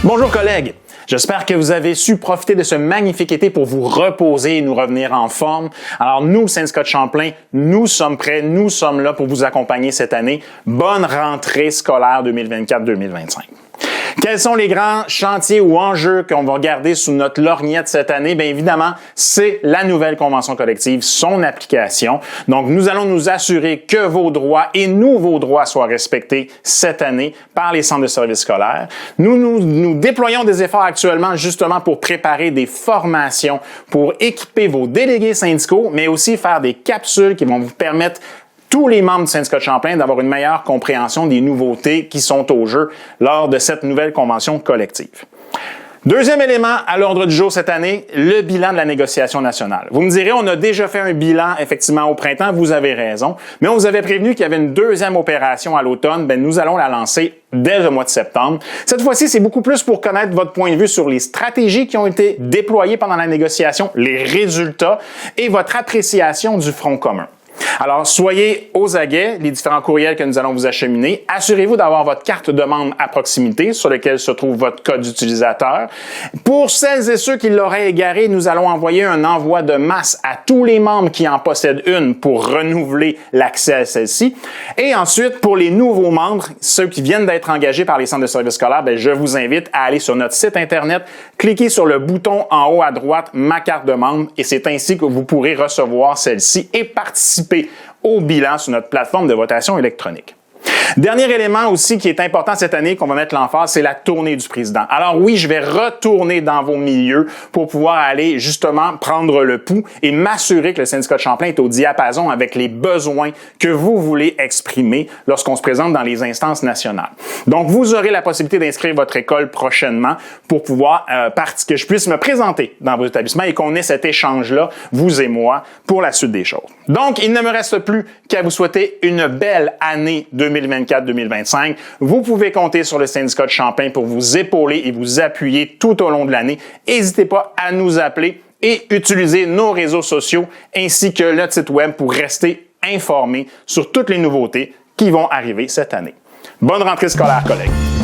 Bonjour collègues, j'espère que vous avez su profiter de ce magnifique été pour vous reposer et nous revenir en forme. Alors nous, Syndicat de Champlain, nous sommes prêts, nous sommes là pour vous accompagner cette année. Bonne rentrée scolaire 2024-2025. Quels sont les grands chantiers ou enjeux qu'on va regarder sous notre lorgnette cette année? Bien évidemment, c'est la nouvelle convention collective, son application. Donc, nous allons nous assurer que vos droits et nouveaux droits soient respectés cette année par les centres de services scolaires. Nous déployons des efforts actuellement justement pour préparer des formations, pour équiper vos délégués syndicaux, mais aussi faire des capsules qui vont vous permettre tous les membres du Syndicat de Champlain d'avoir une meilleure compréhension des nouveautés qui sont au jeu lors de cette nouvelle convention collective. Deuxième élément à l'ordre du jour cette année, le bilan de la négociation nationale. Vous me direz, on a déjà fait un bilan effectivement au printemps, vous avez raison, mais on vous avait prévenu qu'il y avait une deuxième opération à l'automne, bien nous allons la lancer dès le mois de septembre. Cette fois-ci, c'est beaucoup plus pour connaître votre point de vue sur les stratégies qui ont été déployées pendant la négociation, les résultats et votre appréciation du front commun. Alors, soyez aux aguets, les différents courriels que nous allons vous acheminer. Assurez-vous d'avoir votre carte de membre à proximité sur laquelle se trouve votre code d'utilisateur. Pour celles et ceux qui l'auraient égaré, nous allons envoyer un envoi de masse à tous les membres qui en possèdent une pour renouveler l'accès à celle-ci. Et ensuite, pour les nouveaux membres, ceux qui viennent d'être engagés par les centres de services scolaires, bien, je vous invite à aller sur notre site Internet, cliquer sur le bouton en haut à droite « Ma carte de membre » et c'est ainsi que vous pourrez recevoir celle-ci et participer au bilan sur notre plateforme de votation électronique. Dernier élément aussi qui est important cette année qu'on va mettre l'emphase, c'est la tournée du président. Alors oui, je vais retourner dans vos milieux pour pouvoir aller justement prendre le pouls et m'assurer que le Syndicat de Champlain est au diapason avec les besoins que vous voulez exprimer lorsqu'on se présente dans les instances nationales. Donc, vous aurez la possibilité d'inscrire votre école prochainement pour pouvoir que je puisse me présenter dans vos établissements et qu'on ait cet échange-là, vous et moi, pour la suite des choses. Donc, il ne me reste plus qu'à vous souhaiter une belle année 2024-2025. Vous pouvez compter sur le Syndicat de Champlain pour vous épauler et vous appuyer tout au long de l'année. N'hésitez pas à nous appeler et utiliser nos réseaux sociaux ainsi que notre site web pour rester informé sur toutes les nouveautés qui vont arriver cette année. Bonne rentrée scolaire, collègues!